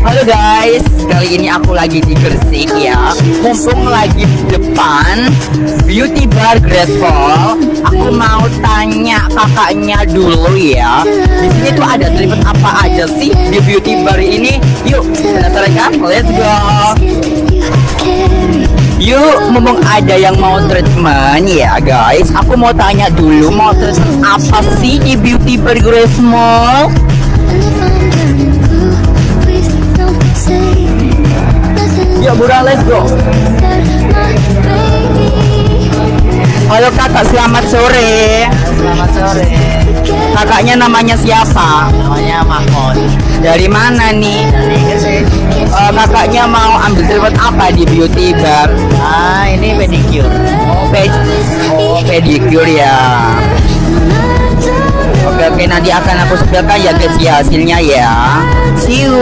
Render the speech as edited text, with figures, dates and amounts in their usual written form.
Halo guys, kali ini aku lagi di Gresik ya. Mumpung lagi di depan Beauty Bar Graceful, aku mau tanya kakaknya dulu ya. Di sini tuh ada treatment apa aja sih di Beauty Bar ini? Yuk, penasaran kan? Let's go. Yuk, mumpung ada yang mau treatment ya guys, aku mau tanya dulu mau treatment apa sih di Beauty Bar Graceful? Yuk Bura, let's go. Halo kakak, selamat sore. Selamat sore. Kakaknya namanya siapa? Namanya Mahmud. Dari mana nih? Dari Gresik. Kakaknya mau ambil treatment apa di Beauty Bar? Ah, ini pedicure. Pedicure ya. Oke, nanti akan aku sebutkan ya guys ya hasilnya ya. See you.